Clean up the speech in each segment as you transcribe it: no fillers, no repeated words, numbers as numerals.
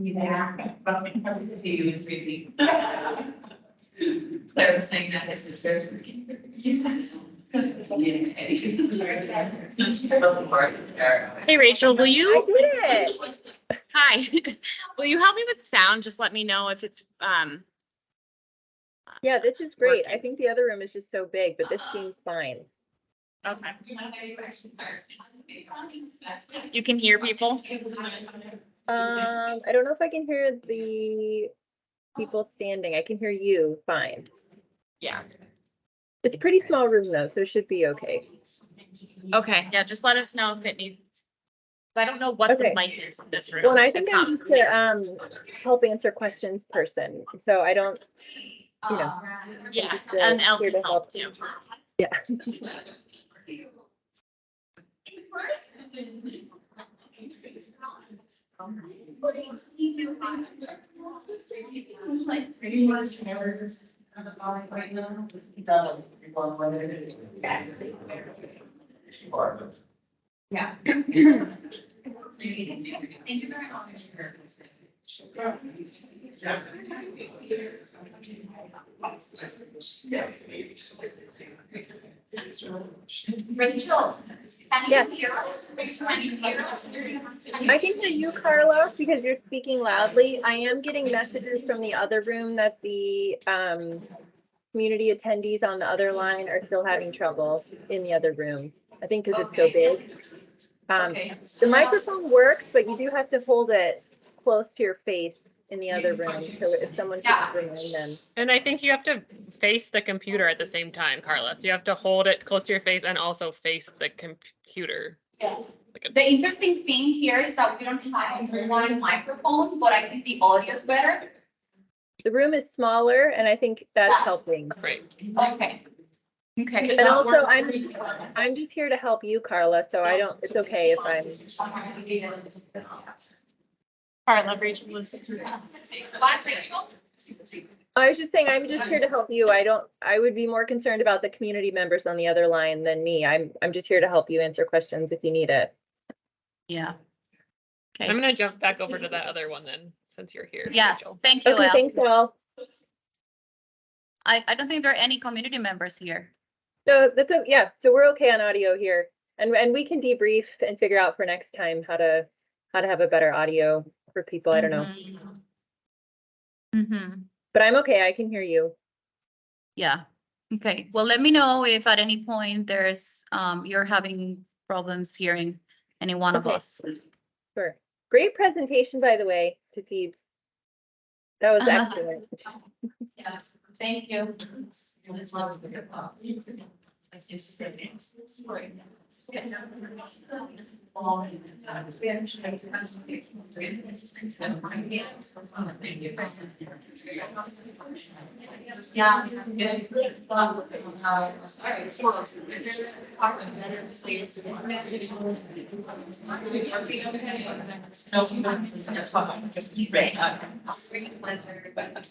Yeah, but we have to see you in 3D. Claire was saying that this is very working. Hey, Rachel, will I you? did it. Hi. Will you help me with sound? Just let me know if it's Yeah, this is great. I Working. think the other room is just so big, but this seems fine. okay. You can hear people? I don't know if I can hear the people standing. I can hear you fine. Yeah. It's a pretty small room though, so it should be okay. Okay, yeah, just let us know if it needs. I don't know what Okay. the mic is in this room. Well, and I think It's I'm not- just a help answer questions person, so I don't, you know. Yeah, just, and Elle here can to help too. Yeah. Yeah. Rachel, can Yes. you hear us? Can you hear us? I can hear you, Carla, because you're speaking loudly. I am getting messages from the other room that the community attendees on the other line are still having trouble in the other room. I think because it's so big. Okay. The microphone works, but you do have to hold it close to your face in the other room. So if someone could just remind them. And I think you have to face the computer at the same time, Carla. So you have to hold it close to your face and also face the computer. Yeah. The interesting thing here is that we don't have one microphone, but I think the audio is better. The room is smaller, and I think that's Yes. helping. Right. Okay. Okay. And also, I'm just here to help you, Carla. So I don't. It's okay if I'm. Carla, Rachel was. What, Rachel? I was just saying, I'm just here to help you. I would be more concerned about the community members on the other line than me. I'm just here to help you answer questions if you need it. Yeah. Okay. I'm gonna jump back over to that other one then, since you're here. Yes, Rachel. thank you, Okay, Elle. thanks, all. I don't think there are any community members here. So yeah, so we're okay on audio here. And we can debrief and figure out for next time how to have a better audio for people. I don't know. Mm-hmm. But I'm okay. I can hear you. Yeah. Okay. Well, let me know if at any point there's you're having problems hearing any one of Okay. us. Sure. Great presentation, by the way, to Peeps. That was excellent. Yes, thank you. Yeah.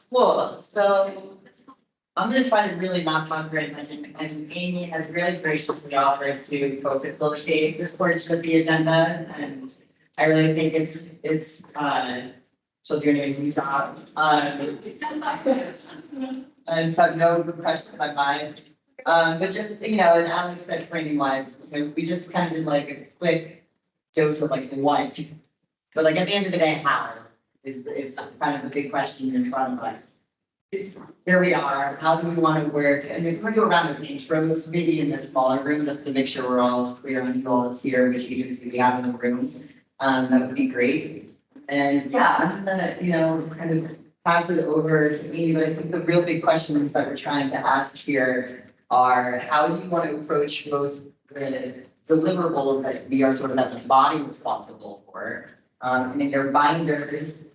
Cool, so I'm gonna try to really not talk very much, and Amy has really graciously offered to co-facilitate this portion of the agenda, and I really think she'll do an amazing job. And so no question in my mind. But just, as Alex said, training wise, we just kind of did like a quick dose of like what, but like at the end of the day, how is kind of the big question in front of us. Here we are, how do we want to work? And if we go around with intros, maybe in the smaller room, just to make sure we're all clear on who all is here, which you can see we have in the room. That would be great. And yeah, I'm gonna, kind of pass it over to Amy, but I think the real big questions that we're trying to ask here are, how do you want to approach both the deliverables that we are sort of as a body responsible for, and in their binders,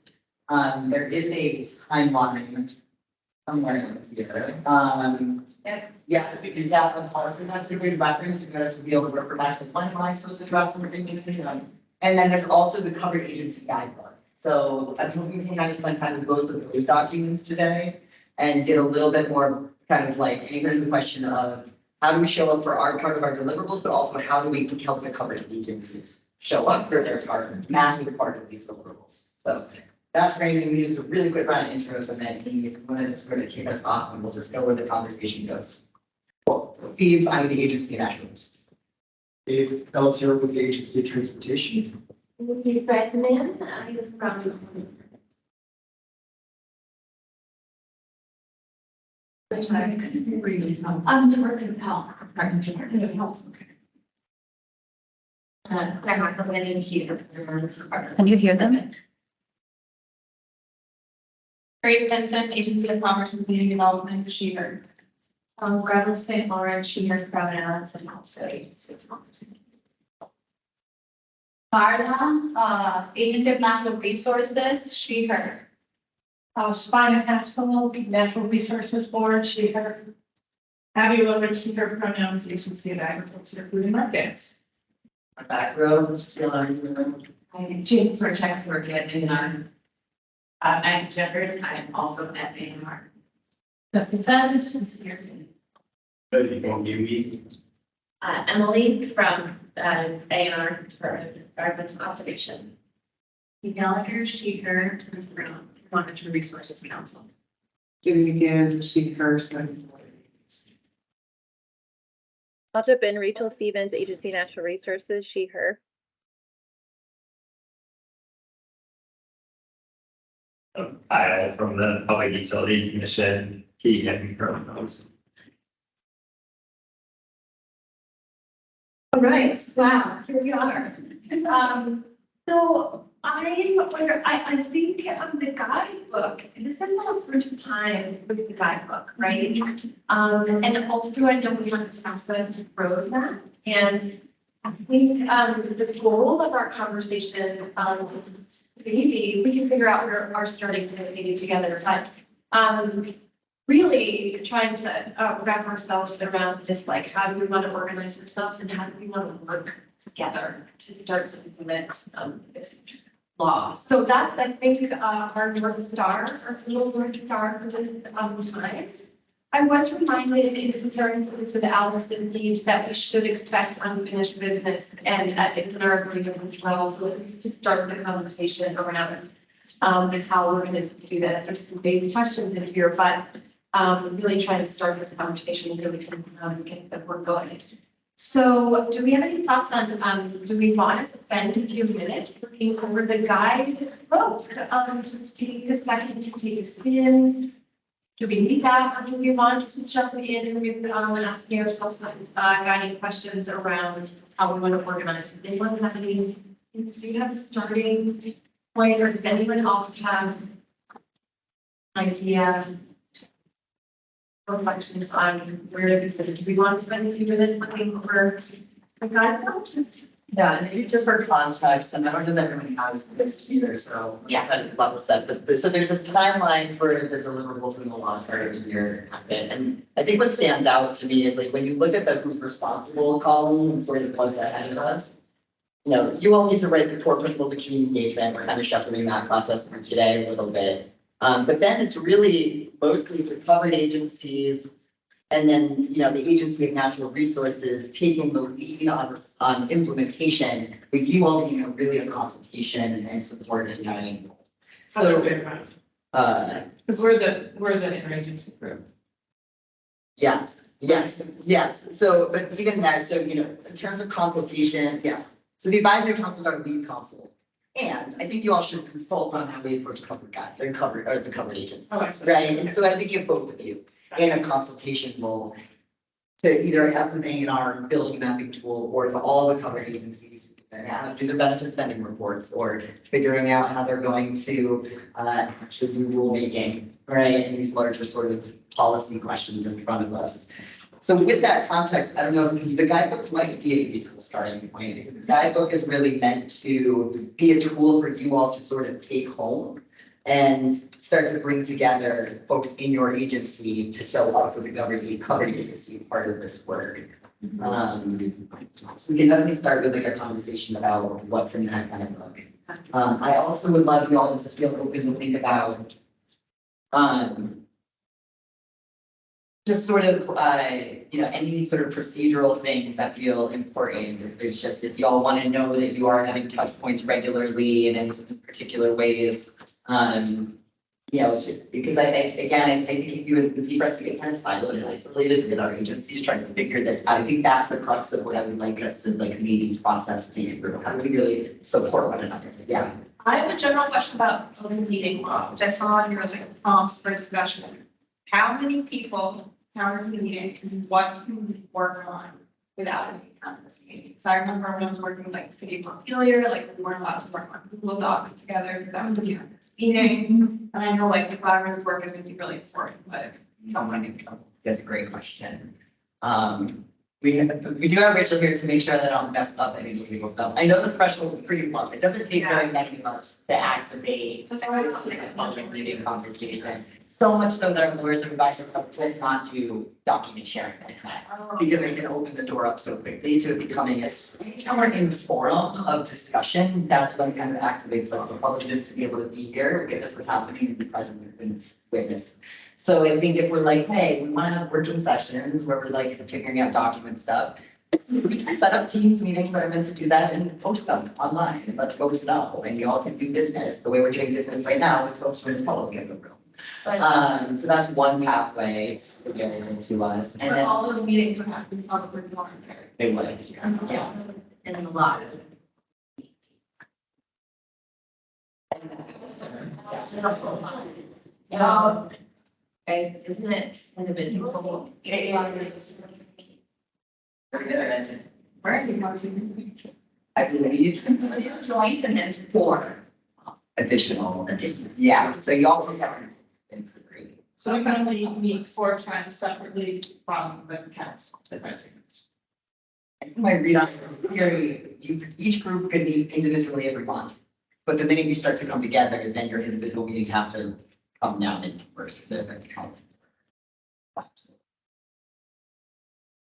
there is a timeline somewhere here. Of course, and that's a good reference, because to be able to work back to the timeline, supposed to draw something. And then there's also the covered agency guidebook. So I'm hoping we can kind of spend time with both of those documents today and get a little bit more kind of like anchored the question of how do we show up for our part of our deliverables, but also how do we help the covered agencies show up for their part, massive part of these deliverables. So that framing leaves a really quick round of intros and then if you want to sort of kick us off and we'll just go where the conversation goes. Well, Phoebes, I'm with the Agency of Natural Resources. Dave Pelletier with the Agency of Transportation. Redmond, I'm from. I'm Department of Health. Department of Health. I'm not going to here. Can you hear them? Grace Benson, Agency of Commerce and Community Development, Sheeher. Gravel St. Lawrence, Sheeher pronouns, and also Agency of Commerce. Carla, Agency of Natural Resources, she, her. Spina Haskell, Natural Resources Board, Sheeher. Abby Wilbur, Sheeher pronouns, Agency of Agriculture, Food and Markets. Back row, still always in the room. I'm James Burchak, work at A&R. I'm Jeffrey, I'm also at A&R. Justin Savage, who's here. Emily from A&R for Environmental Conservation. Gallagher, she, her, from Monitoring Resources Council. Doing again, she, her, so. I'll jump in. Rachel Stevens, Agency Natural Resources, she, her. Kyle from the Public Utility Commission, Keegan from those. All right, wow, here we are. So I think the guidebook, this is our first time with the guidebook, right? And also I know we have to process the roadmap, and I think the goal of our conversation, maybe we can figure out where our starting point maybe together, but really trying to wrap ourselves around just like how do we want to organize ourselves and how do we want to work together to start to implement this law. So that's, I think, our North Star, our little North Star for this time. I was reminded in preparing for this with Allison Leaves that we should expect unfinished business, and it's in our agreements as well. So at least to start the conversation around how we're going to do this. There's some big questions in here, but really trying to start this conversation so we can get the work going. So do we have any thoughts on, do we want to spend a few minutes looking over the guide? Oh, just take a second to take us in. Do we need that, or do we want to jump in with asking ourselves some guiding questions around how we want to organize? Does anyone have any, do you have a starting point, or does anyone else have an idea? Reflections on where to begin? Do we want to spend a few minutes looking over the guidebook? Yeah, and maybe just for context, and I don't know that everyone has this either, so. Yeah. That level set, but so there's this timeline for the deliverables in the law part of the year. And I think what stands out to me is like, when you look at the who's responsible column and sort of what's ahead of us. You know, you all need to write the core principles of community engagement. We're kind of shuffling that process through today a little bit. But then it's really mostly the covered agencies. And then, you know, the Agency of Natural Resources taking the lead on implementation, with you all being really a consultation and support and guiding. So, Because we're the interagency group. yes. So, but even there, so, you know, in terms of consultation, yeah. So the advisory council is our lead council. And I think you all should consult on how we approach the covered agencies, right? And so I think you have both of you in a consultation role to either ask the A&R building mapping tool or to all the covered agencies and do their benefit spending reports or figuring out how they're going to actually do rulemaking, right? And these larger sort of policy questions in front of us. So with that context, I don't know if the guidebook might be a useful starting point. The guidebook is really meant to be a tool for you all to sort of take home and start to bring together folks in your agency to show up for the covered agency part of this work. So we can definitely start with like a conversation about what's in that kind of book. I also would love you all to just feel open to think about just sort of, you know, any sort of procedural things that feel important. If you all want to know that you are having touch points regularly and in particular ways, You know, because I think if you would see for us to get kind of siloed and isolated with our agencies trying to figure this out, I think that's the crux of what I would like us to like meetings process think through. How do we really support one another? Yeah. I have a general question about open meeting law, which I saw in your like prompts for discussion. How many people, how is the meeting, and what can we work on without any kind of meeting? So I remember when I was working with like City of Montpelier, like we weren't allowed to work on Google Docs together, that would be on this meeting. And I know like the collaborative work is gonna be really important, but you don't want to get in trouble. That's a great question. We do have Rachel here to make sure that I don't mess up any of the legal stuff. I know the threshold is pretty low. It doesn't take very many of us to activate a public meeting conversation. So much so that our lawyers and advisors does not do document sharing like that. Because they can open the door up so quickly to it becoming a more informal of discussion. That's when it kind of activates like the public needs to be able to be here, witness what's happening, and be present and witness. So I think if we're like, hey, we want to have working sessions where we're like figuring out document stuff, we can set up Teams meetings that are meant to do that and post them online and let folks know. And you all can do business the way we're doing business right now with folks who are in public in the room. So that's one pathway to get into us. And But then all those meetings would have to be publicly monitored. they would, yeah. And a lot of. And isn't it individual? It is. I believe Joint and then four. additional, yeah, so y'all can have into the group. So we're gonna meet 4 times separately from the council, the residents. I think my read on theory, each group could meet individually every month. But the minute you start to come together, then your individual meetings have to come down and versus it.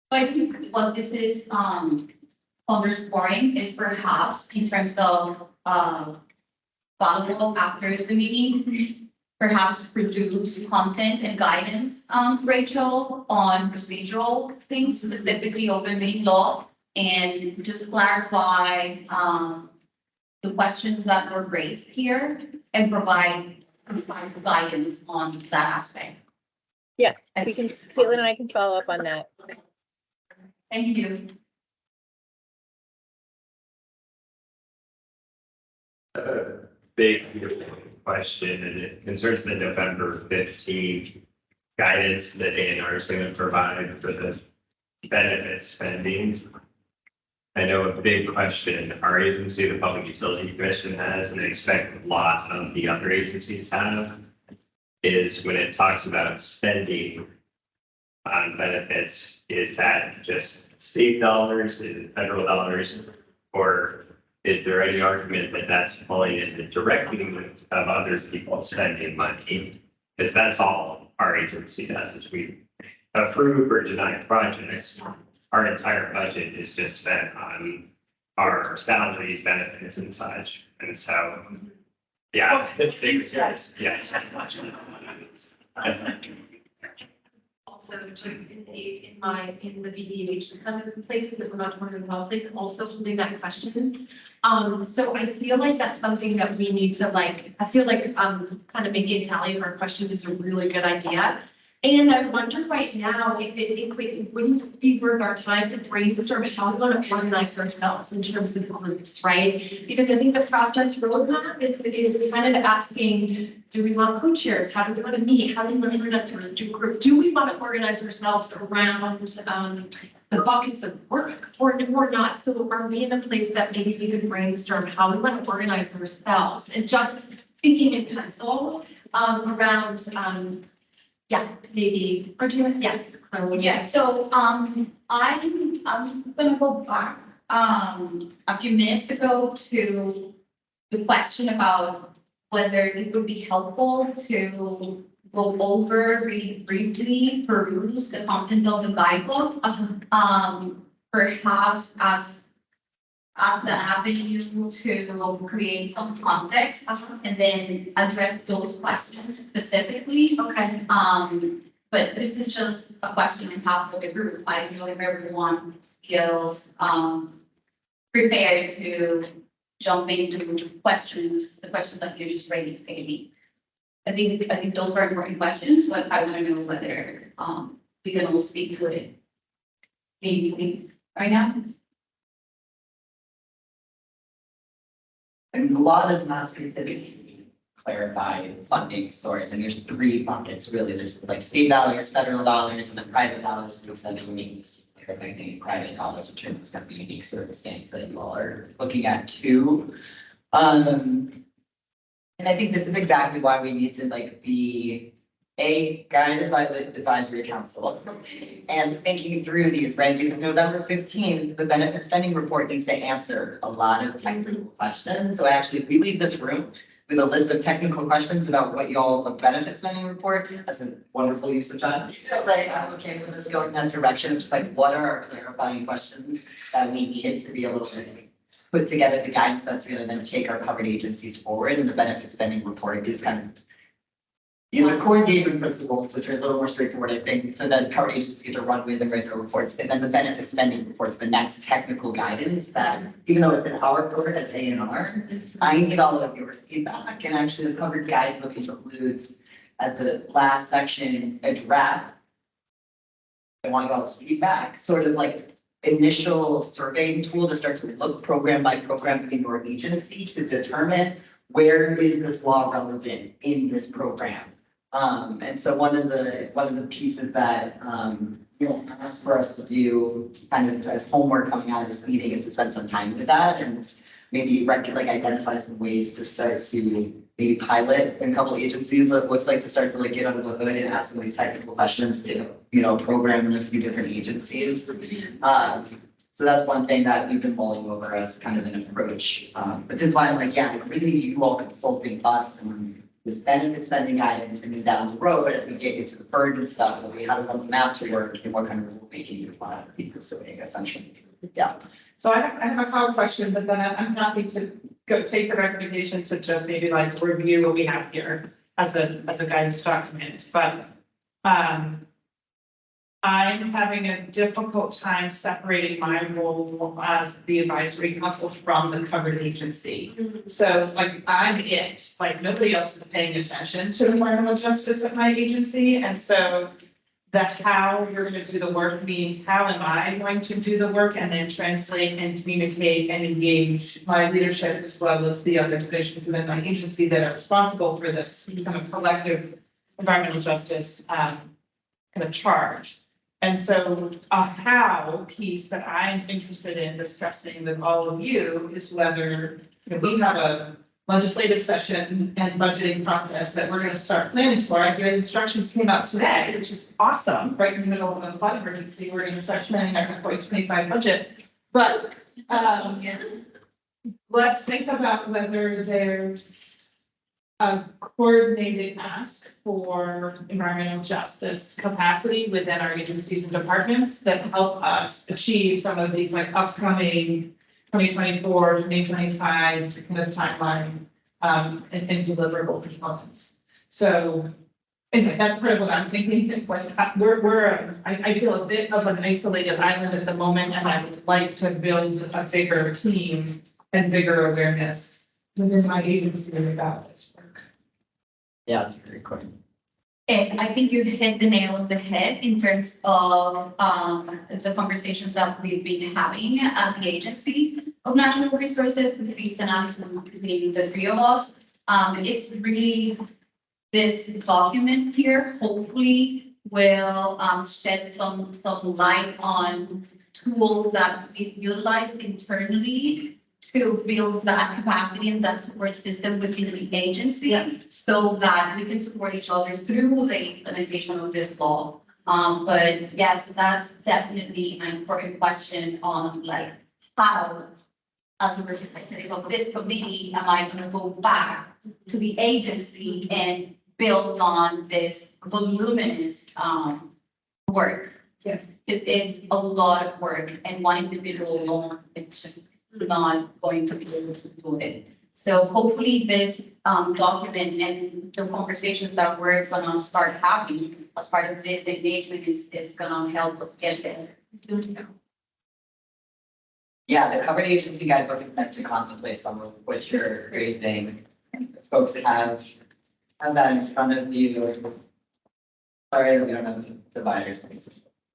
I think what this is underscoring is perhaps in terms of follow-up after the meeting, perhaps produce content and guidance, Rachel, on procedural things, specifically open meeting law, and just clarify the questions that were raised here and provide concise guidance on that aspect. Yes, we can, Caitlin and I can follow up on that. Thank you. Big question, and it concerns the November 15th guidance that A&R is going to provide for the benefit spending. I know a big question our agency, the Public Utility Commission, has, and I expect a lot of the other agencies have, is when it talks about spending on benefits, is that just state dollars, is it federal dollars, or is there any argument that that's pulling into directly of other people spending money? Because that's all our agency does, is we approve or deny projects. Our entire budget is just spent on our salaries, benefits and such. And so, yeah, it's serious, yeah. Also, just in the BDH, kind of places that we're not talking about, place also holding that question. So I feel like that's something that we need to like, I feel like kind of making a tally of our questions is a really good idea. And I wonder right now if it wouldn't be worth our time to brainstorm how we want to organize ourselves in terms of groups, right? Because I think the process roadmap is kind of asking, do we want co-chairs? How do we want to meet? How do we want to organize our groups? Do we want to organize ourselves around the buckets of work or not? So are we in a place that maybe we could brainstorm how we want to organize ourselves and just thinking in pencil around yeah, maybe, or do you, yeah. Yeah, so, I'm gonna go back, a few minutes ago to the question about whether it would be helpful to go over, really briefly peruse the content of the guidebook. Perhaps as the avenue to create some context and then address those questions specifically. Okay. But this is just a question on behalf of the group. I don't know if everyone feels prepared to jump into questions, the questions that you just raised, Amy. I think those are important questions, but I want to know whether, we can all speak to it. Maybe right now. And the law does not specifically clarify funding source, and there's 3 buckets, really. There's like state dollars, federal dollars, and then private dollars to essentially means, like, I think private dollars, which is kind of a unique circumstance that you all are looking at too. And I think this is exactly why we need to like be guided by the advisory council and thinking through these, right? Because November 15th, the benefit spending report needs to answer a lot of technical questions. So actually, if we leave this room with a list of technical questions about what y'all, the benefit spending report, that's a wonderful use of time. Like, I'm okay with us going that direction, just like, what are our clarifying questions that we need to be able to put together the guidance that's gonna then take our covered agencies forward, and the benefit spending report is kind of the core engagement principles, which are a little more straightforward, I think, so that covered agencies get to run with and write their reports, and then the benefit spending reports, the next technical guidance that, even though it's in our court as A&R, I need all of your feedback, and actually the covered guidebook includes at the last section, a draft. I want y'all's feedback, sort of like initial surveying tool to start to look program by program in your agency to determine where is this law relevant in this program. And so one of the pieces that you'll ask for us to do kind of as homework coming out of this meeting is to spend some time with that and maybe identify some ways to start to maybe pilot in a couple of agencies what it looks like to start to like get under the hood and ask some of these technical questions, program in a few different agencies. So that's one thing that we've been mulling over as kind of an approach. But this is why I'm like, yeah, I really need you all consulting us on this benefit spending guidance and then down the road as we get into the burden stuff, and we how to run the map to work and what kind of rule making you want to be pursuing essentially. Yeah. So I have a follow-up question, but then I'm happy to go take the recommendation to just maybe like review what we have here as a guidance document, but I'm having a difficult time separating my role as the advisory council from the covered agency. So like I'm it, like nobody else is paying attention to environmental justice at my agency. And so the how you're going to do the work means how am I going to do the work and then translate and communicate and engage my leadership as well as the other divisions within my agency that are responsible for this kind of collective environmental justice kind of charge. And so a how piece that I'm interested in discussing with all of you is whether we have a legislative session and budgeting process that we're going to start planning for. I hear instructions came out today, which is awesome, right in the middle of the flood emergency. We're going to start planning our 2025 budget. But let's think about whether there's a coordinated ask for environmental justice capacity within our agencies and departments that help us achieve some of these like upcoming 2024, 2025 kind of timeline and deliverable components. So anyway, that's part of what I'm thinking is like I feel a bit of an isolated island at the moment, and I would like to build a bigger team and bigger awareness within my agency about this work. Yeah, that's a great question. And I think you hit the nail on the head in terms of the conversations that we've been having at the Agency of Natural Resources with Lisa and Alex and the 3 of us. It's really this document here hopefully will shed some light on tools that we utilize internally to build that capacity and that support system within the agency so that we can support each other through the implementation of this law. But yes, that's definitely an important question on like how, as a representative of this committee, am I going to go back to the agency and build on this voluminous work? Yes. This is a lot of work, and one individual alone, it's just not going to be able to do it. So hopefully this document and the conversations that we're gonna start having as part of this engagement is gonna help us get there. Yeah, the covered agency guidebook is meant to contemplate some of what you're raising. Folks have that in front of you. Sorry, we don't have dividers.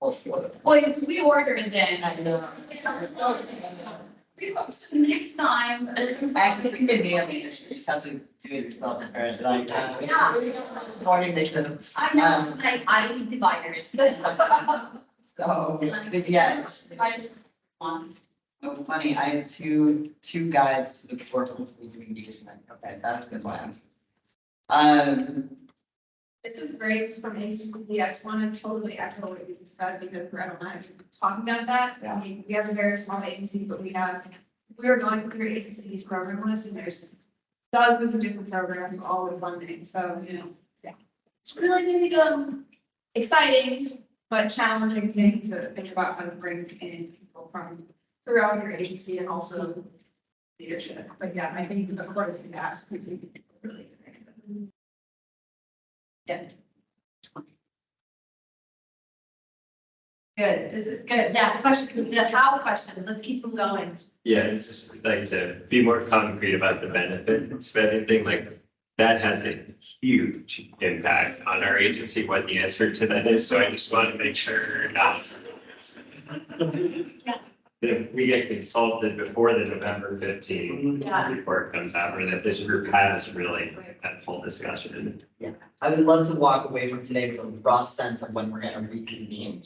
We'll slow it. Well, it's reordered then. I know. So next time. Actually, I think they may have made it, you just have to do it yourself, or like, Yeah. this morning they should have. I know, like, I need dividers. So, yeah, I just want. oh, funny, I have two guides to the four principles of engagement. Okay, that's why I'm. This is great from ACP. I just want to totally echo what you said because Brett and I have been talking about that. Yeah. I mean, we have a very small agency, but we're going through ACC's program list and there's dozens of different programs all with funding. So, yeah. It's really exciting, but challenging thing to think about how to bring in people from throughout your agency and also leadership. But yeah, I think the core of that would be really good. Yeah. Good, this is good. Yeah, how questions, let's keep them going. Yeah, it's just like to be more concrete about the benefit spending thing, like that has a huge impact on our agency, what the answer to that is. So I just want to make sure that we get consulted before the November 15th Yeah. report comes out, or that this group has really had full discussion. I would love to walk away from today with a rough sense of when we're gonna reconvene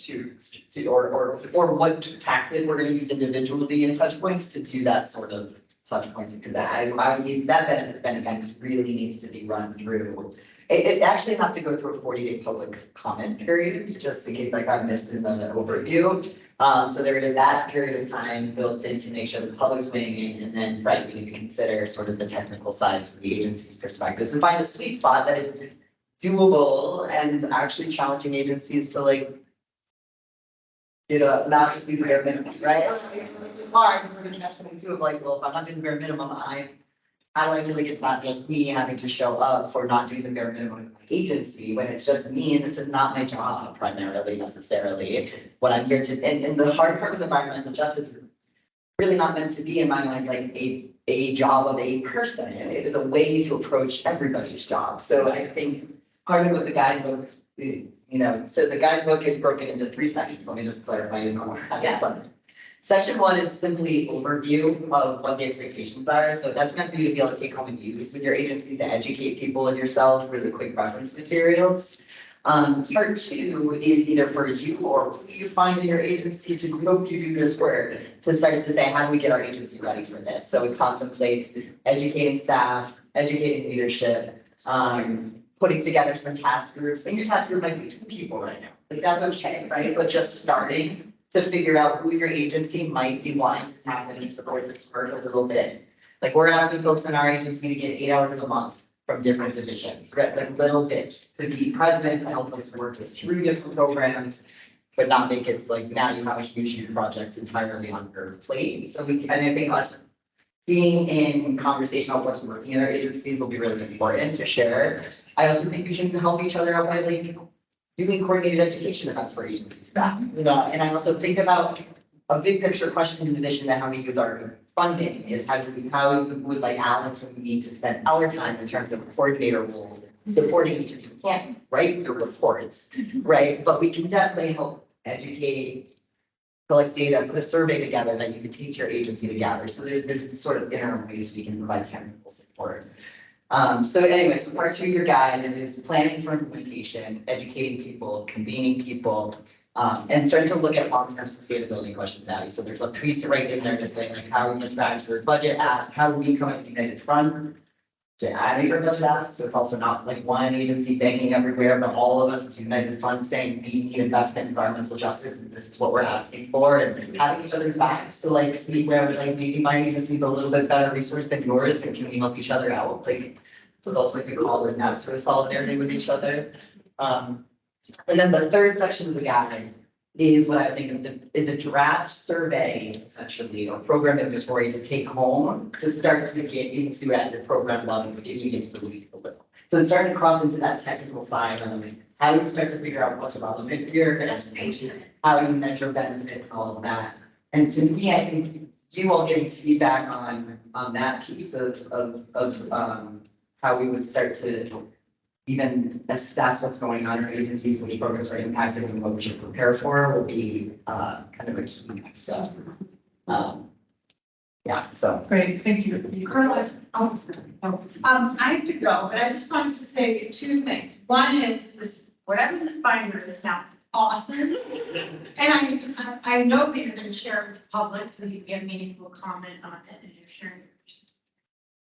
or what tactic we're gonna use individually in touch points to do that sort of touch points. Because that benefits spending guidance really needs to be run through. It actually has to go through a 40-day public comment period, just in case I got missed in the overview. So there is that period of time built in to make sure the public's weighing in, and then we need to consider sort of the technical side from the agency's perspectives and find a sweet spot that is doable and actually challenging agencies to like, not just do the bare minimum, right? It's just hard, because we're gonna catch something too of like, well, if I'm not doing the bare minimum, how do I feel like it's not just me having to show up for not doing the bare minimum in my agency, when it's just me and this is not my job primarily necessarily. What I'm here to, and the hard part with environmental justice is really not meant to be in my mind like a job of a person. It is a way to approach everybody's job. So I think part of what the guidebook, so the guidebook is broken into 3 sections. Let me just clarify, Section 1 is simply overview of what the expectations are. So that's meant for you to be able to take home and use with your agencies to educate people and yourself, really quick reference materials. Part 2 is either for you or who you find in your agency to help you do this work, to start to say, how do we get our agency ready for this? So it contemplates educating staff, educating leadership, putting together some task groups. And your task group might be 2 people right now. Like that's okay, right? But just starting to figure out who your agency might be wanting to tap in and support this work a little bit. Like we're asking folks in our agency to get 8 hours a month from different divisions, right? Like little bits to be present, to help us work us through different programs, but not make it like now you have a huge project entirely on your plate. So and I think us being in conversation about what's working in our agencies will be really important to share. I also think we can help each other out by like doing coordinated education events for agency staff. And I also think about a big picture question in addition to how we use our funding is how would like Alex and me to spend our time in terms of a coordinator role supporting each of you can't write your reports, right? But we can definitely help educate, collect data, put a survey together that you can teach your agency to gather. So there's this sort of interim ways we can provide technical support. So anyway, so part 2 of your guide is planning for implementation, educating people, convening people, and starting to look at long-term sustainability questions out. So there's a piece right in there to say like, how are we going to track your budget ask, how do we come as a united front to add your budget ask? So it's also not like one agency banging everywhere, but all of us as united front saying we need investment in environmental justice and this is what we're asking for, and having each other's backs to like see where like maybe my agency is a little bit better resource than yours and can we help each other out? Like would also like to call in that sort of solidarity with each other. And then the 3rd section of the guide is what I was thinking is a draft survey, essentially, or program inventory to take home to start to get into at the program level with you get to the week a little. So it's starting to cross into that technical side of how do you start to figure out what's relevant here, and how do you measure benefits and all of that. And to me, I think you all getting feedback on that piece of, how we would start to even assess what's going on or agencies which programs are impacted and what we should prepare for will be, kind of a key next step. Yeah, so. Great, thank you. I have to go, but I just wanted to say two things. One is this, whatever this binder is, sounds awesome. And I know that you're gonna share it with the public, so you get meaningful comment on it and you're sharing.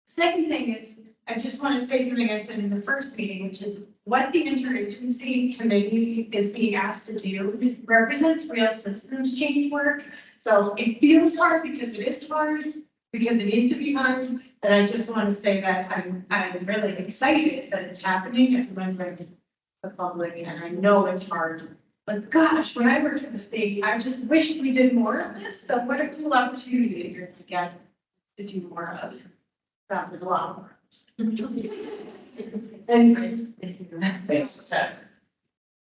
Second thing is, I just want to say something I said in the first meeting, which is what the interagency committee is being asked to do represents real systems change work. So it feels hard because it is hard, because it needs to be hard. And I just want to say that I'm really excited that it's happening as a member of the public, and I know it's hard. But gosh, when I worked for the state, I just wish we did more of this. So what a cool opportunity that you're going to get to do more of. That's a lot more. Anyway. Thanks.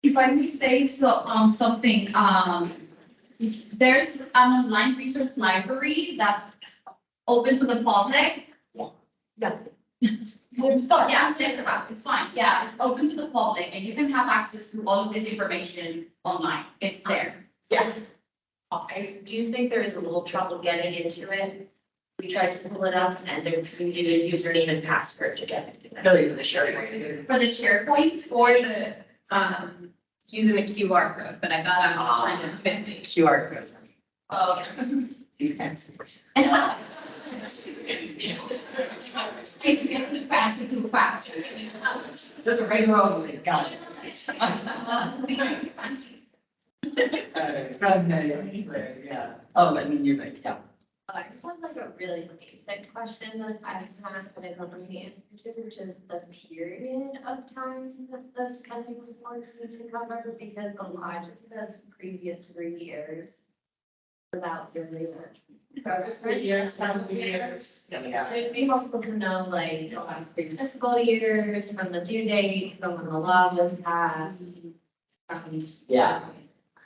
If I may say so, something, there's an online resource library that's open to the public. Yeah. I'm sorry, yeah, it's fine, yeah, it's open to the public and you can have access to all of this information online, it's there. Yes. Okay, do you think there is a little trouble getting into it? We tried to pull it up and there we needed a username and password to get into it. Really, the sharing. For the SharePoint, Or the, using the QR code, but I got on 50. QR codes. you can see. If you get too fast, it's too fast. Just a regular old way, got it. Yeah. Oh, and then you're like, yeah. I just have like a really basic question that I've asked but I don't know the answer to, which is the period of time that the spending reports need to cover, because the law just says previous 3 years without really a. 3 years, 5 years. So it'd be helpful to know like the last 3 fiscal years from the due date, from when the law was passed. Yeah.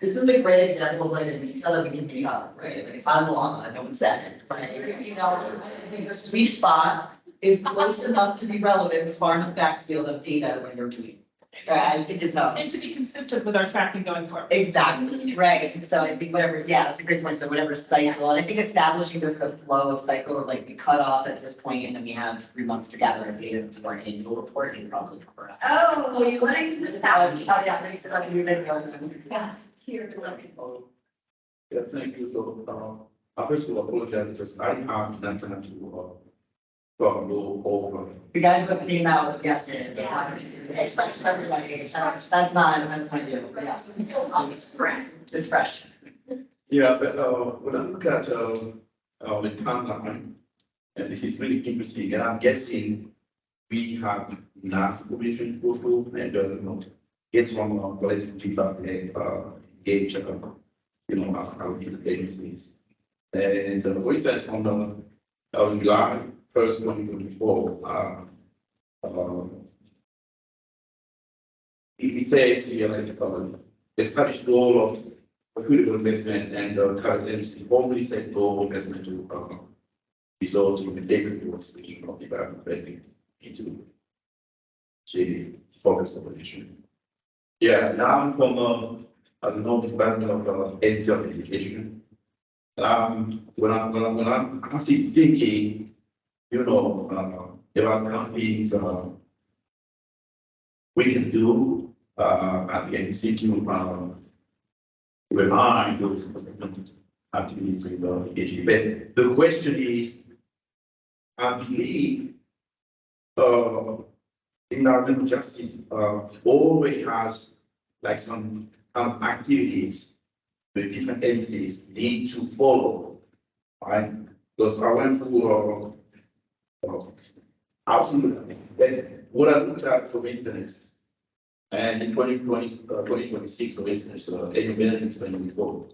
This is a great example of like a detail that we can pick up, right? Like it's not long, no one said it, right? You know, I think the sweet spot is close enough to be relevant, far enough back to be able to have data when you're doing. Right, I think it's not. And to be consistent with our tracking going forward. Exactly, right, so I think whatever, yeah, that's a great point, so whatever cycle, and I think establishing this a flow of cycle of like we cut off at this point and then we have 3 months to gather data to our annual report and probably cover it. Oh, you want to use this Oh, yeah, makes it like new videos and. Yeah. Here. Yeah, thank you. So, I first will apologize because I have not time to go over. The guys that came out yesterday, so Yeah. expression everybody, that's not you, yes. It's fresh. Yeah, but, when I look at, the timeline, and this is really interesting, and I'm guessing we have enough information to go through and, get some, collective feedback and, gauge, our agencies. And, for instance, on the, July 1st, 2024, it says here, like, established goal of equitable investment and current agency formally set goal of investment to result in the equitable expansion of the environment spending into the focus of the mission. Yeah, now from the Department of Agency of Education. When I'm actually thinking, about companies we can do at the agency to remind those activities with the agency. But the question is, I believe environmental justice already has like some activities the different agencies need to follow, right? Because I went through absolutely, what I looked at, for instance, and in 2026, for instance, any benefits when we go.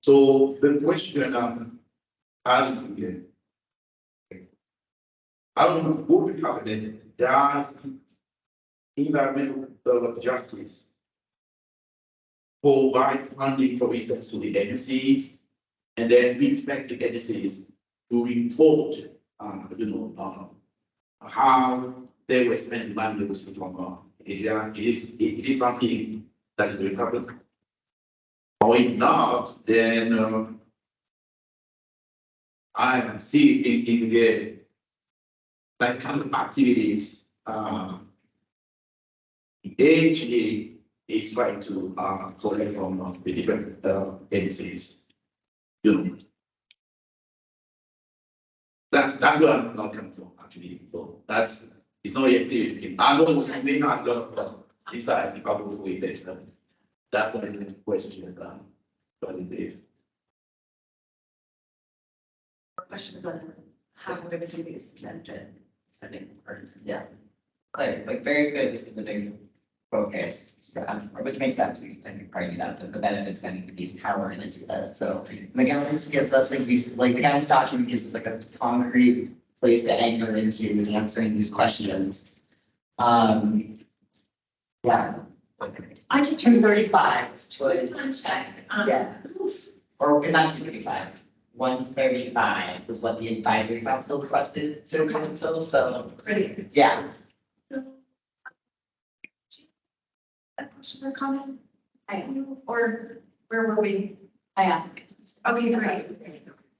So the question I don't know what would happen. Does environmental justice provide funding, for instance, to the agencies And then we expect the agencies to report, how they were spending money received from, if it is something that is very public. Or if not, then, I see in the, that kind of activities, AHA is trying to, collect from the different, agencies. That's where I'm not coming from, actually, so it's not yet clear to me. I know we may not learn from inside the public way this, but that's gonna be the question, but it Questions on how we're gonna do these benefit spending parts. Yeah. Like very good specific focus, which makes sense, we, I think, probably that, the benefits spending piece, how we're gonna do this, so. The guidance gives us, like, the guidance document gives us like a concrete place to anchor into answering these questions. Yeah. I just 235 was on check. Yeah. Or not 235, 135 was what the advisory council requested to council, so, Great. yeah. A question or comment? Or where were we? I asked. Okay, great.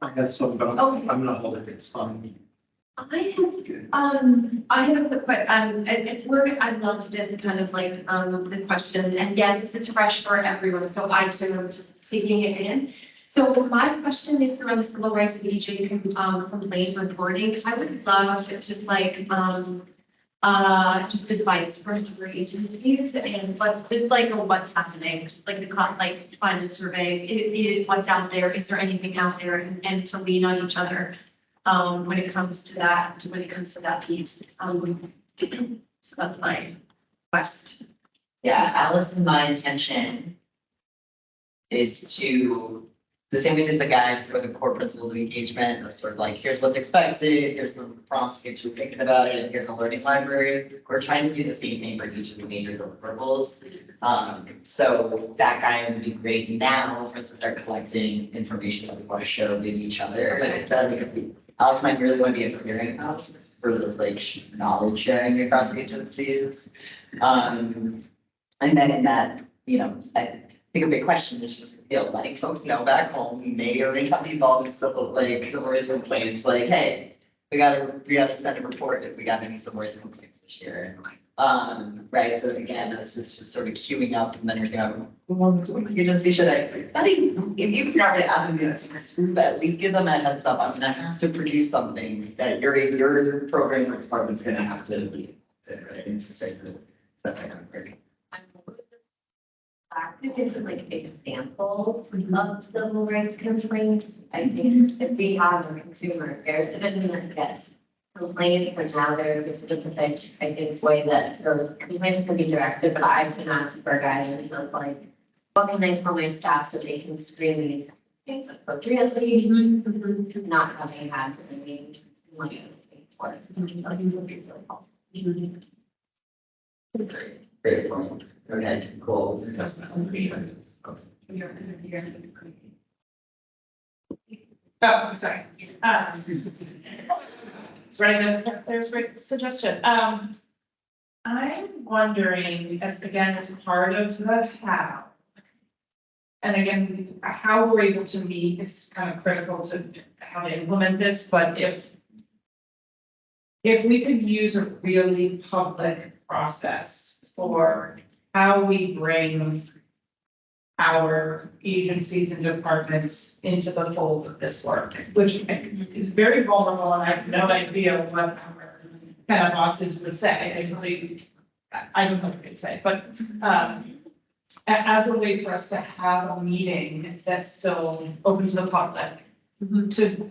I got some, but Okay. I'm not holding it, it's fine. I have a quick question, it's where I'd love to just kind of like, the question, and yeah, this is fresh for everyone, so I too am just taking it in. So my question is around the civil rights AJ complaint reporting. I would love to just like, just advice from your agencies and what's just like what's happening, just like the climate survey, what's out there, is there anything out there, and to lean on each other when it comes to that, piece. So that's my quest. Yeah, Alice, and my intention is to, the same we did the guide for the core principles of engagement, of sort of like, here's what's expected, here's some prompts to get you thinking about it, and here's a learning library. We're trying to do the same thing for each of the major deliverables. So that guide would be great now for us to start collecting information that we want to share with each other. Alex and I really want to be a clearinghouse for this like knowledge sharing across agencies. And then in that, I think a big question is just, letting folks know back home, we may or may not be involved in civil rights complaints, like, hey, we gotta send a report if we got any civil rights complaints this year. Right, so again, this is just sort of queuing up, and then you're thinking, agency should I, not even if you're not gonna ask them to screw, but at least give them a heads up, I'm gonna have to produce something that your program department's gonna have to be, right, and to say that, Into like examples of civil rights complaints. I think if we have a consumer, there's a bit that gets complaints, and now there's a specific, I think, way that those complaints can be directed, but I've been asked for guidance of like, what can I tell my staff so they can screen these things appropriately, not having had to really like towards. Great point. Okay, cool. Oh, I'm sorry. It's right, there's a great suggestion. I'm wondering, as part of the how. And again, how we're able to meet is kind of critical to how to implement this, but if we could use a really public process for how we bring our agencies and departments into the fold of this work, which is very vulnerable, and I have no idea what our kind of bosses would say. I don't know what they'd say, but as a way for us to have a meeting that's still open to the public, to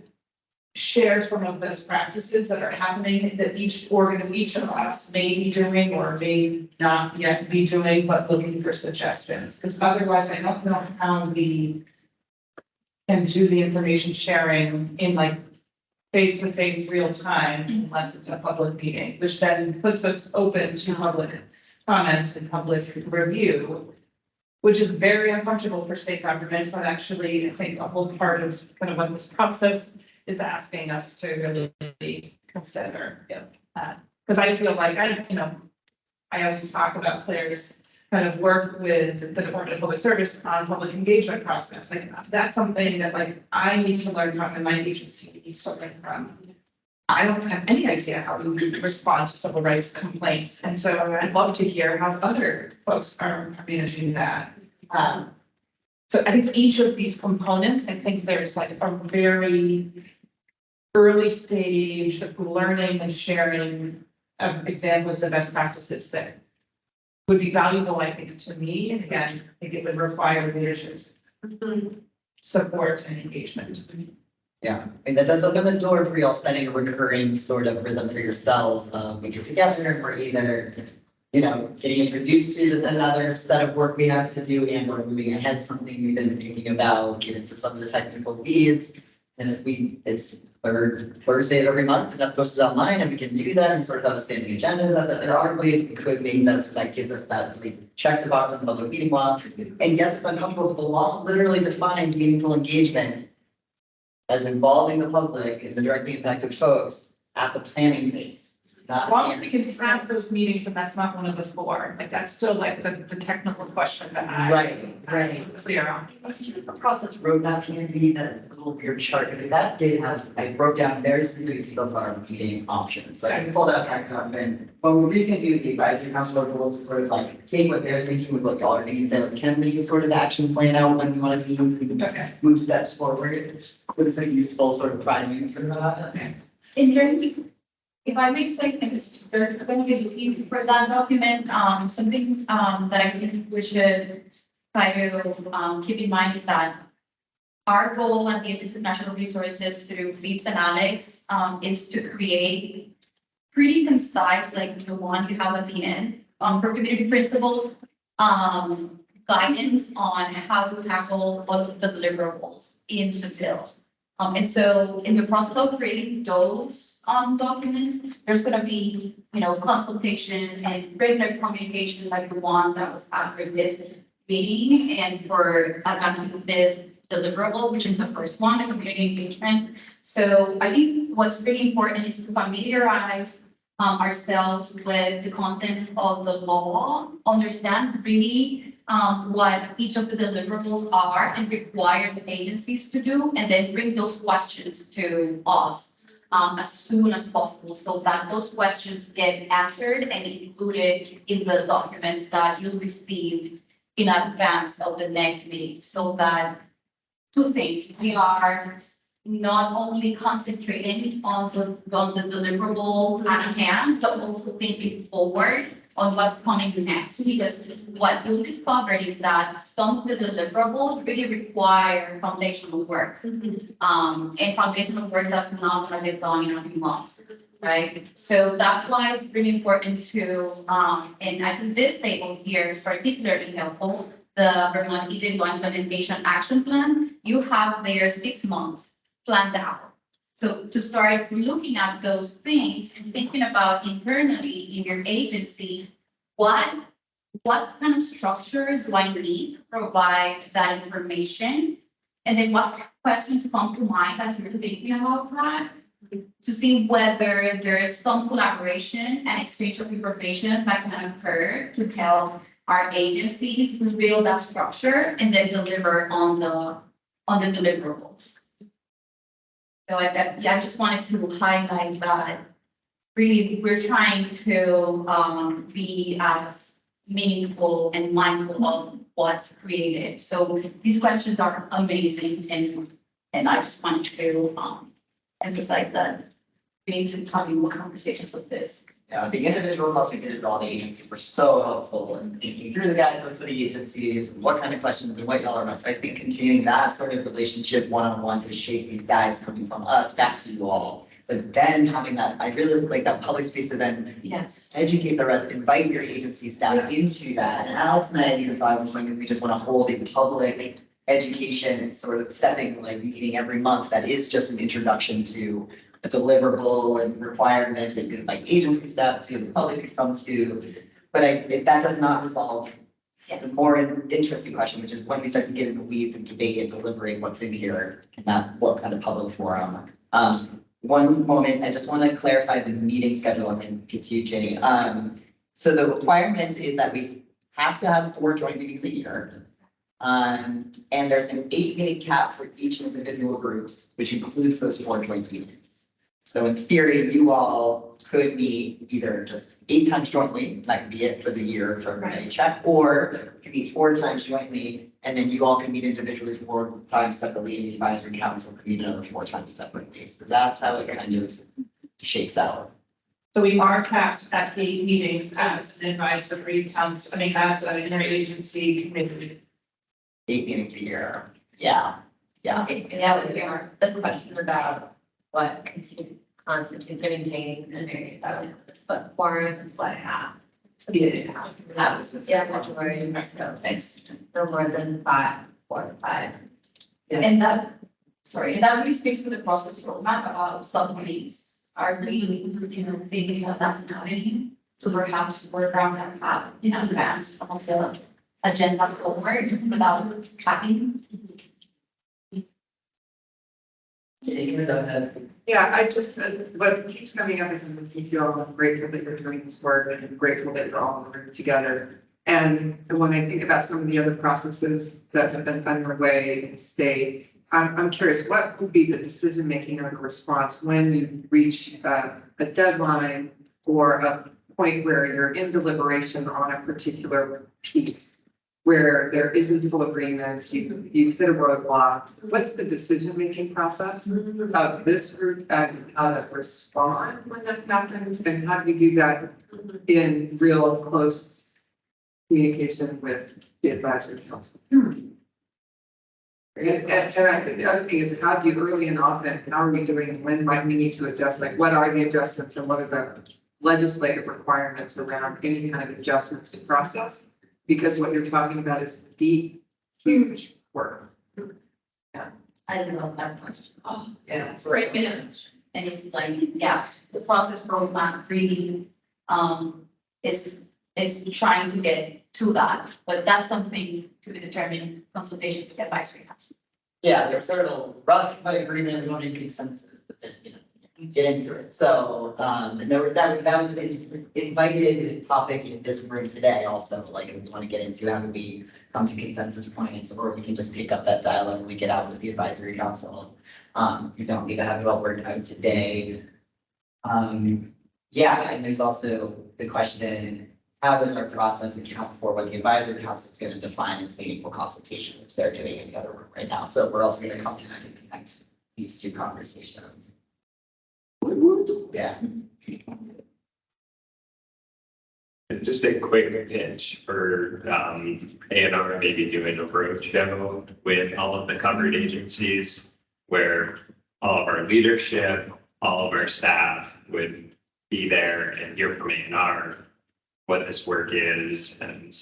share some of those practices that are happening that each of us may be doing or may not yet be doing, but looking for suggestions. Because otherwise, I don't know how we can do the information sharing in like face-to-face real time unless it's a public meeting, which then puts us open to public comment and public review, which is very uncomfortable for state government, but actually, I think a whole part of kind of what this process is asking us to really consider. Yeah. Because I feel like I always talk about Claire's kind of work with the Department of Public Service on public engagement process. Like, that's something that like I need to learn from and my agency needs to learn from. I don't have any idea how we would respond to civil rights complaints. And so I'd love to hear how other folks are managing that. So I think each of these components, I think there's like a very early stage of learning and sharing of examples of best practices that would be valuable, I think, to me. And again, I think it would require leadership's support and engagement. Yeah, I mean, that does open the door for y'all setting a recurring sort of rhythm for yourselves. We get together and we're either, getting introduced to another set of work we have to do, and we're moving ahead something we've been thinking about, get into some of the technical weeds. And if it's third Thursday of every month, and that's posted online, and we can do that and sort of have a standing agenda, that there are ways we could make that, so that gives us that, check the box on the public meeting law. And yes, if uncomfortable, the law literally defines meaningful engagement as involving the public in the directly impacted folks at the planning phase. As long as we can have those meetings and that's not one of the four, like that's still like the technical question that I'm clear on. The process roadmap can be that little weird chart, because that did have, I broke down very specific details on our meeting options. So I can pull that back up, and when we can do the advisory council goals to sort of like see what they're thinking with what y'all are thinking, and can we sort of action plan out when we want to meet, so we can move steps forward. So it's a useful sort of priming for that. In terms, if I may say, because they're going to be looking for that document, something that I think we should try to keep in mind is that our goal at the Office of Natural Resources through Phoebes and Alex is to create pretty concise, like the one you have at the end, for community principles, guidance on how to tackle all of the deliverables in the bill. And so in the process of creating those documents, there's going to be, consultation and regular communication like the one that was after this meeting, and for this deliverable, which is the first one, the community engagement. So I think what's really important is to familiarize ourselves with the content of the law, understand really what each of the deliverables are and require the agencies to do, and then bring those questions to us as soon as possible, so that those questions get answered and included in the documents that you'll receive in advance of the next meeting, so that two things, we are not only concentrating on the deliverable at hand, but also thinking forward on what's coming next. Because what you'll discover is that some of the deliverables really require foundational work. And foundational work that's not going to get done in a few months, right? So that's why it's really important to, and I think this table here is particularly helpful, the Vermont EJ Law Implementation Action Plan. You have there 6 months planned out. So to start looking at those things and thinking about internally in your agency, what kind of structures do I need to provide that information? And then what questions come to mind as you're thinking about that, to see whether there is some collaboration and exchange of information that can occur to help our agencies to build that structure and then deliver on the deliverables. So I just wanted to highlight that really we're trying to be as meaningful and mindful of what's created. So these questions are amazing, and I just wanted to emphasize that we need to have more conversations of this. Yeah, the individual prosecuted all the agencies were so helpful in thinking through the guidebook for the agencies and what kind of questions and what y'all are about. So I think continuing that sort of relationship one-on-one to shape these guides coming from us back to you all. But then having that, I really like that public space to then educate the rest, invite your agency staff into that. And Alex and I even thought we just want to hold a public education sort of setting, like meeting every month that is just an introduction to a deliverable and requirements that you can invite agency staff to, the public could come to. But that does not resolve the more interesting question, which is when we start to get in the weeds and debate and deliberate what's in here, and not what kind of public forum. One moment, I just want to clarify the meeting schedule and then get to you, Jenny. So the requirement is that we have to have 4 joint meetings a year. And there's an 8-meeting cap for each individual groups, which includes those 4 joint meetings. So in theory, you all could meet either just 8 times jointly, that could be it for the year for everybody check, or you could meet 4 times jointly, and then you all can meet individually 4 times separately, and the advisory council can meet another 4 times separately. So that's how it kind of shakes out. So we are capped at 8 meetings as an advisory council, I mean, as an interagency committee. 8 meetings a year, yeah. Yeah, we are. The question about what constitutes a maintain and very balance, but quorum is what happens. That was, yeah, majority of so it's no more than 4 or 5. And that, sorry, and that really speaks to the process roadmap about subcommittees. Are we, thinking that that's an avenue to perhaps work around that path in advance of the agenda forward without tracking? Yeah, I just, what keeps coming up is I'm grateful that you're doing this work and I'm grateful that you're all working together. And when I think about some of the other processes that have been underway in the state, I'm curious, what would be the decision-making or the response when you reach a deadline or a point where you're in deliberation on a particular piece where there isn't full agreement, you hit a roadblock? What's the decision-making process of this group and how to respond when that happens? And how do you do that in real close communication with the advisory council? And I think the other thing is, how do you early and often, how are we doing, when might we need to adjust, like what are the adjustments and what are the legislative requirements around any kind of adjustments to process? Because what you're talking about is deep, huge work. I love that question. Oh, yeah, for a minute. And it's like, yeah, the process roadmap really, is trying to get to that, but that's something to be determined consultation with the advisory council. Yeah, there's sort of rough agreement, we don't need consensus, but then, get into it. So, and that was an invited topic in this room today also, like, we want to get into how do we come to consensus points, or we can just pick up that dialogue when we get out with the advisory council. You don't need to have it all worked out today. Yeah, and there's also the question, how does our process account for what the advisory council is going to define as meaningful consultation, which they're doing in the other room right now. So we're also going to come connect and connect these 2 conversations. Yeah. Just a quick pitch for A&R, maybe doing a roadshow with all of the covered agencies where all of our leadership, all of our staff would be there and hear from A&R what this work is, and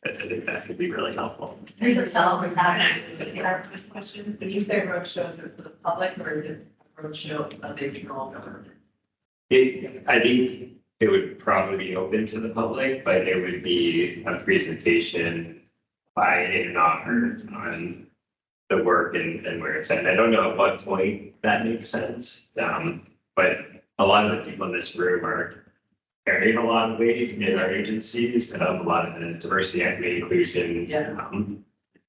I think that could be really helpful. I think it's all we're having our question, but is there roadshows for the public or the roadshow of internal government? I think it would probably be open to the public, but it would be a presentation by A&R on the work and where it's at. I don't know at what point that makes sense, but a lot of the people in this room are carrying a lot of weight in our agencies, a lot of the diversity, equity, inclusion,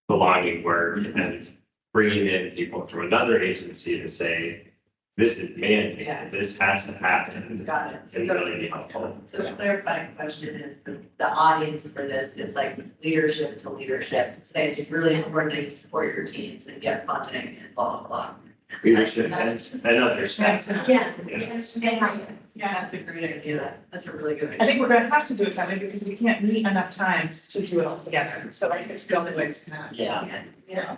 belonging work, and bringing in people from another agency to say, this is mandated, this has to happen. Got it. It's really helpful. So the clarifying question is the audience for this is like leadership to leadership. Say it's really important that you support your teams and get funding and blah, blah, blah. Leadership and others. Yeah. Yeah, that's a great idea. That's a really good idea. I think we're gonna have to do it that way because we can't meet enough times to do it all together. So I think it's the only way it's gonna happen. Yeah.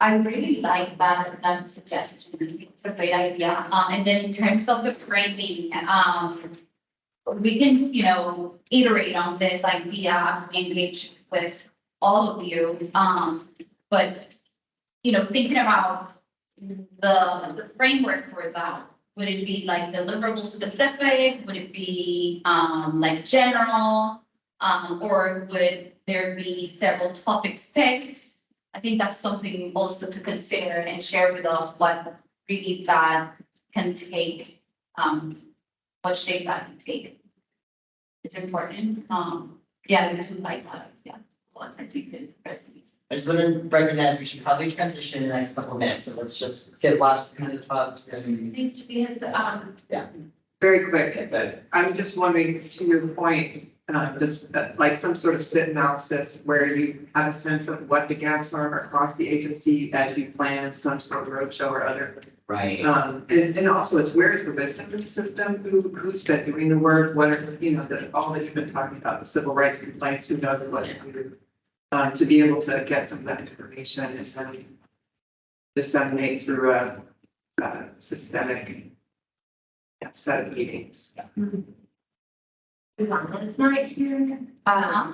I really like that suggestion. It's a great idea. And then in terms of the framing, we can, iterate on this idea, engage with all of you. But, thinking about the framework for that, would it be like deliverable specific? Would it be like general? Or would there be several topics picked? I think that's something also to consider and share with us what really that can take, what shape that can take. It's important. Yeah, we do like that, yeah. Lots of good recipes. I just want to recognize we should probably transition in the next couple of minutes, so let's just get last kind of thoughts and. I think because, Very quick, I'm just wondering, to your point, just like some sort of sit analysis where you have a sense of what the gaps are across the agency as you plan some sort of roadshow or other. Right. And also it's where is the wisdom in the system? Who's been doing the work? What are, all that you've been talking about, the civil rights complaints, who knows what to do? To be able to get some of that information and then disseminate through a systemic set of meetings. Susanna's not here.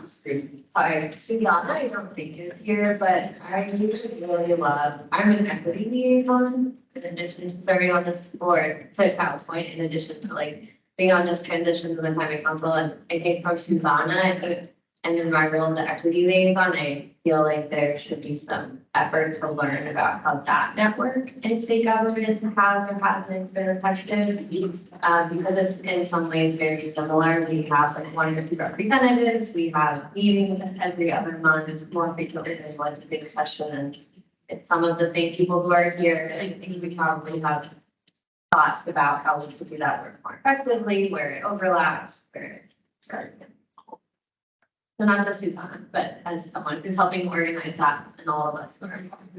Sorry, Susanna, I don't think is here, but I really love, I'm an equity liaison in addition to serving on this board, to Kyle's point, in addition to like being on this transition to the climate council. And I think from Susanna and in my role, the equity liaison, I feel like there should be some effort to learn about how that network in state government has or hasn't been effective. Because it's in some ways very similar. We have like 1 or 2 representatives, we have meetings every other month, more frequently than legislative session. And it's some of the same people who are here. I think we probably have thoughts about how we could do that work more effectively, where it overlaps, where it's starting. So not just Susanna, but as someone who's helping organize that and all of us who are involved.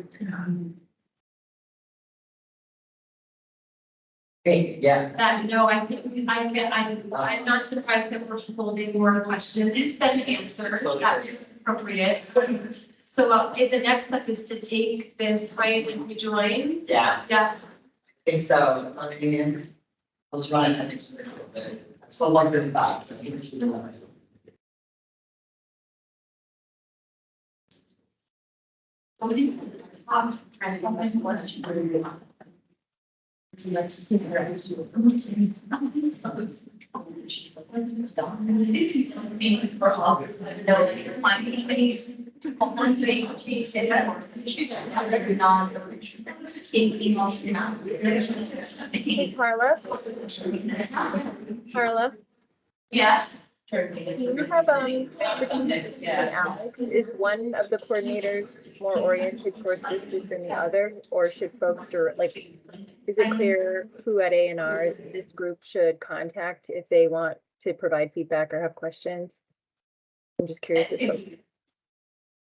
Great, yeah. that, no, I think I'm not surprised that we're holding more questions than answers. That is appropriate. So the next step is to take this, right, and rejoin. Yeah, Yeah. I think so. I mean, I'll try and finish it a little bit. So long been back, so I think we should do that. Carla? Carla? Yes. Do you have, between Alex, is one of the coordinators more oriented towards this group than the other? Or should folks is it clear who at A&R this group should contact if they want to provide feedback or have questions? I'm just curious if folks.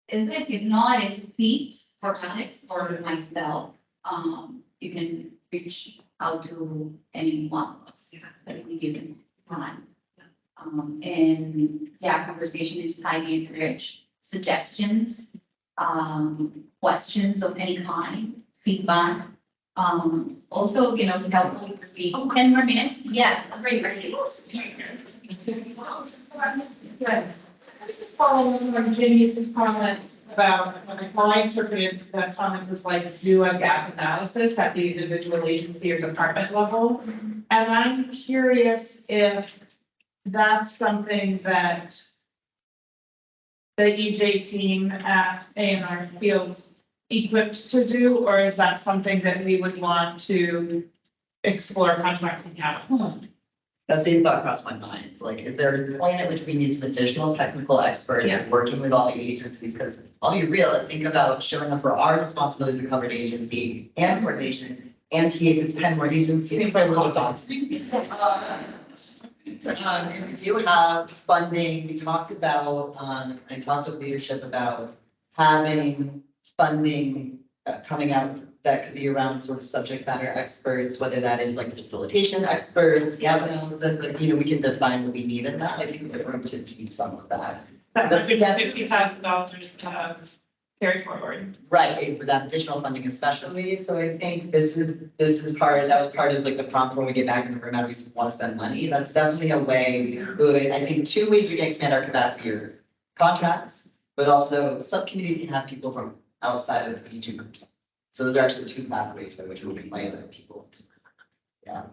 Is it, if not, it's Pete or Alex or myself, you can reach out to any one of us at any given time. And yeah, conversation is highly encouraged. Suggestions, questions of any kind, feedback. Also, helpful to speak 10 more minutes. Yes, great, ready. Following on Jimmy's comment about, when I interpreted that comment was like do a gap analysis at the individual agency or department level. And I'm curious if that's something that the EJ team at A&R feels equipped to do, or is that something that we would want to explore contracting out? That same thought crossed my mind. It's like, is there a point at which we need some additional technical experts working with all the agencies? Because I'll be real, think about showing up for our responsibilities as a covered agency and coordination and TA to 10 more agencies. Seems like a little daunting. And we do have funding. We talked about, I talked with leadership about having funding coming out that could be around sort of subject matter experts, whether that is like facilitation experts, gap analysis, we can define what we need in that. I think we have room to do some of that. So that's $50,000 of carry forward. Right, with that additional funding especially. So I think this is part, that was part of like the prompt when we get back in the room, how do we want to spend money? That's definitely a way we could, I think 2 ways we can expand our capacity are contracts, but also subcommittees can have people from outside of these 2 groups. So those are actually 2 pathways by which we can invite other people. Yeah.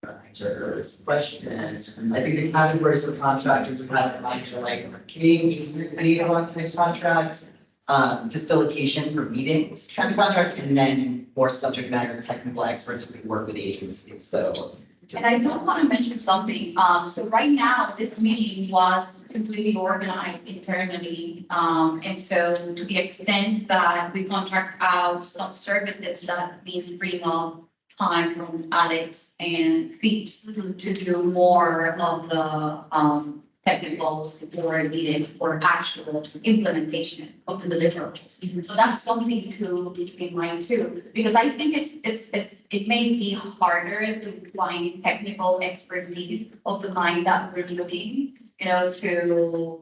contractors, questions. I think the categories for contractors are kind of like community liaison type contracts, facilitation for meetings kind of contracts, and then more subject matter technical experts who can work with agencies, so. And I do want to mention something. So right now, this meeting was completely organized internally. And so to the extent that we contract out some services, that means bring up time from Alex and Phoebes to do more of the technical support needed for actual implementation of the deliverables. So that's something to keep in mind too, because I think it may be harder to find technical expertise of the kind that we're looking, to do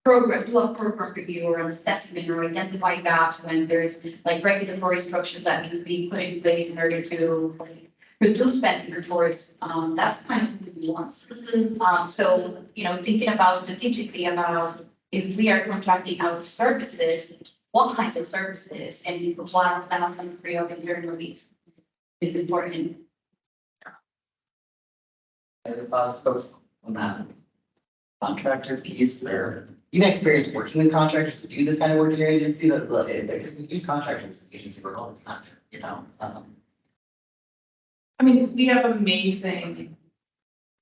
a program review or an assessment or identify gaps when there's like regulatory structures that need to be put in place in order to produce spending reports. That's kind of the nuance. So, thinking about strategically about if we are contracting out services, what kinds of services and what that can free up internally is important. Other thoughts, folks, on that contractor piece, or even experience working with contractors to do this kind of work in your agency, because we use contractors in agency work all the time, I mean, we have amazing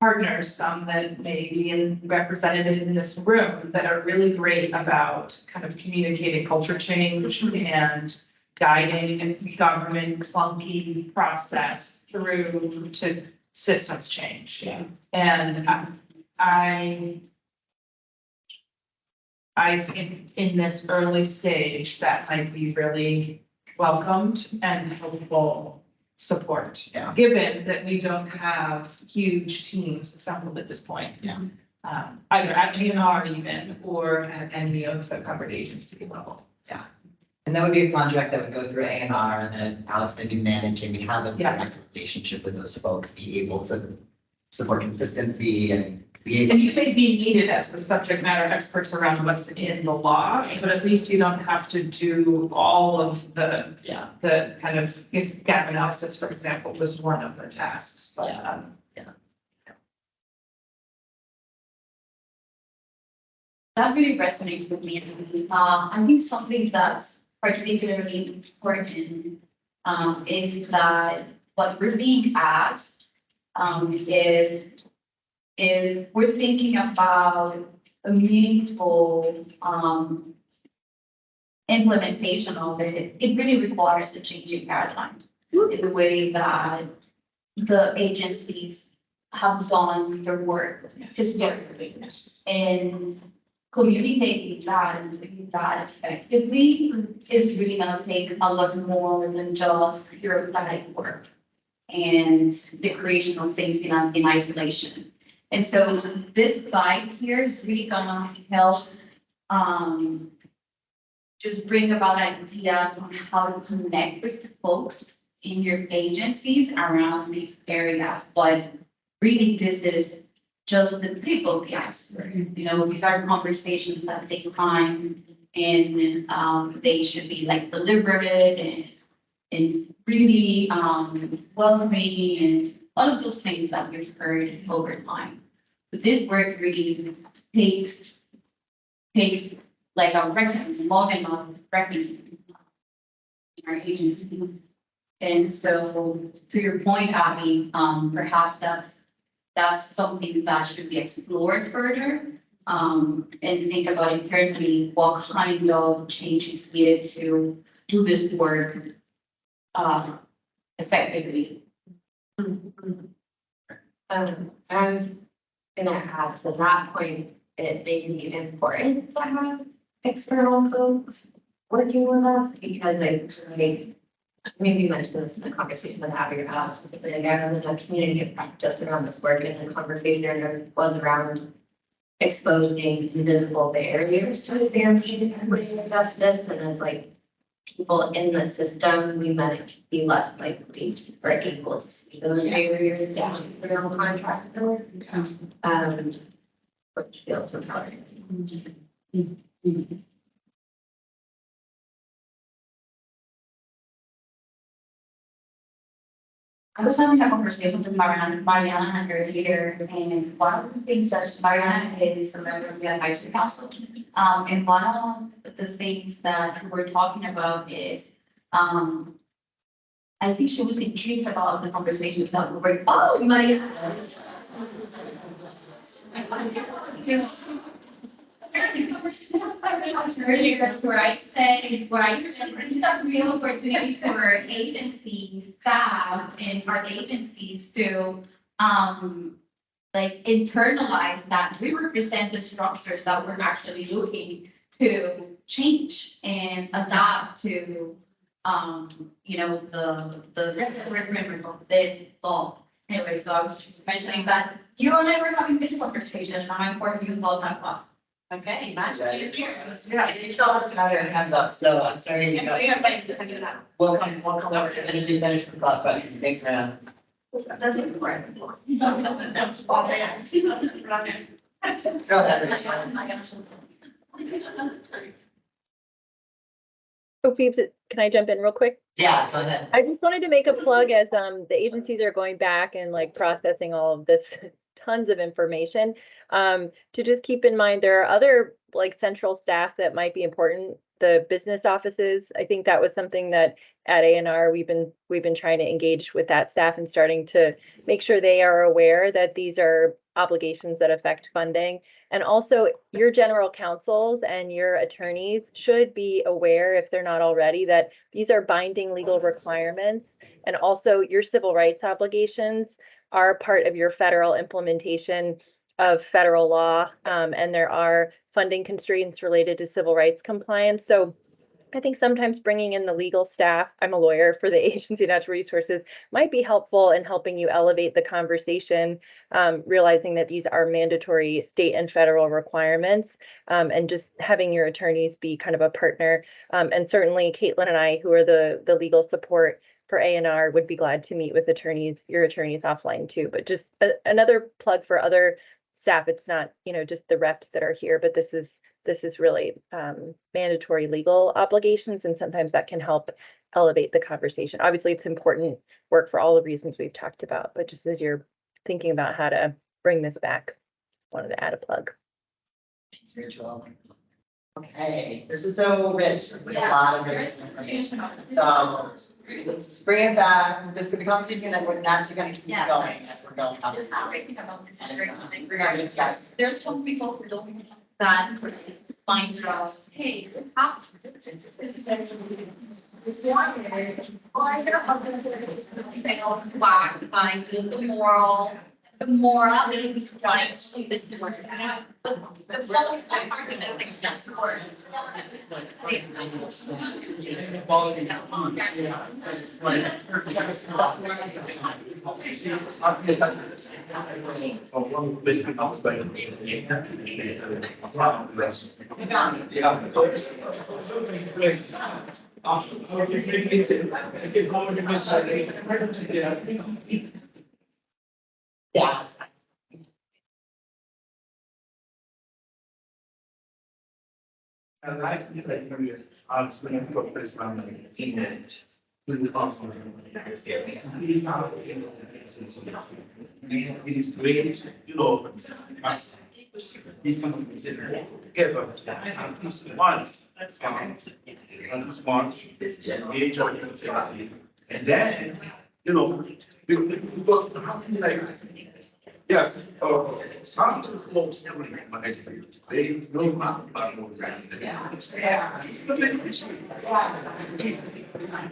partners, some that may be represented in this room that are really great about kind of communicating culture change and guiding government clunky process through to systems change. Yeah. And I think in this early stage, that might be really welcomed and helpful support. Yeah. Given that we don't have huge teams assembled at this point. Yeah. Either at A&R even, or at any of the covered agency level. Yeah. And that would be a contract that would go through A&R, and then Alex would be managing, we have a direct relationship with those folks, be able to support consistency and liaison. And you may be needed as the subject matter experts around what's in the law, but at least you don't have to do all of the kind of, if gap analysis, for example, was one of the tasks, but, That really resonates with me. I think something that's particularly important is that what we're being asked, if we're thinking about a meaningful implementation of it, it really requires a changing paradigm in the way that the agencies have done their work historically. And communicating that and doing that effectively is really gonna take a lot more than just bureaucratic work and the creation of things in isolation. And so this guide here is really gonna help just bring about ideas on how to connect with the folks in your agencies around these areas. But really, this is just the tip of the iceberg. These are conversations that take time, and they should be like deliberate and really welcoming and all of those things that we've heard over time. But this work really takes like a reckoning, involving of reckoning in our agencies. And so to your point, Abby, perhaps that's something that should be explored further, and think about internally what kind of change is needed to do this work effectively. I was gonna add to that point, it may be important to have external folks working with us, because I maybe mentioned this in a conversation with Abby or Alex specifically, again, in a community of practice around this work, and the conversation was around exposing invisible barriers to advancing equity and justice, and as people in the system, we might be less likely or able to see those barriers down for their own contractor, which feels empowering. I was having a conversation with Mariana earlier, and one of the things that Mariana is a member of the advisory council. And one of the things that we were talking about is, I think she was intrigued about the conversations that we were, oh, Mariana. Earlier, where I said, this is a real opportunity for agencies, staff, and our agencies to, like internalize that we represent the structures that we're actually looking to change and adapt to, you know, the requirement of this law. Anyway, so I was just mentioning that you and I were having this conversation, and how important you thought that was. Okay, imagine. Yeah, you tell us how your hand up, so I'm sorry. You got- We'll come over and finish this last question. Thanks, man. That's important. Go ahead, Rachel. Oh, Phoebes, can I jump in real quick? Yeah, go ahead. I just wanted to make a plug as the agencies are going back and like processing all of this tons of information. To just keep in mind, there are other like central staff that might be important. The business offices, I think that was something that at A&R we've been trying to engage with that staff and starting to make sure they are aware that these are obligations that affect funding. And also your general counsels and your attorneys should be aware, if they're not already, that these are binding legal requirements. And also your civil rights obligations are part of your federal implementation of federal law. And there are funding constraints related to civil rights compliance. So I think sometimes bringing in the legal staff, I'm a lawyer for the Agency of Natural Resources, might be helpful in helping you elevate the conversation, realizing that these are mandatory state and federal requirements, and just having your attorneys be kind of a partner. And certainly Caitlin and I, who are the legal support for A&R, would be glad to meet with your attorneys offline too. But just another plug for other staff. It's not, you know, just the reps that are here, but this is really mandatory legal obligations, and sometimes that can help elevate the conversation. Obviously, it's important work for all the reasons we've talked about, but just as you're thinking about how to bring this back, wanted to add a plug. Thanks, Rachel. Okay, this is so rich, with a lot of good information. So let's bring it back. The conversation that we're not going to keep going as we're going. It's not right about this. Regarding yes. There's some people who don't know that find us, hey, you have to do this. It's wanted, or I hear about this, it's the fails back by the morality behind this work. But the problem is I argue that that's important. Yeah. And I think that you are going to put this on the image. It is great, you know, as these companies together, at least once, at least once, age of the and then, you know, because like, yes, some of the folks they know nothing about what we're doing.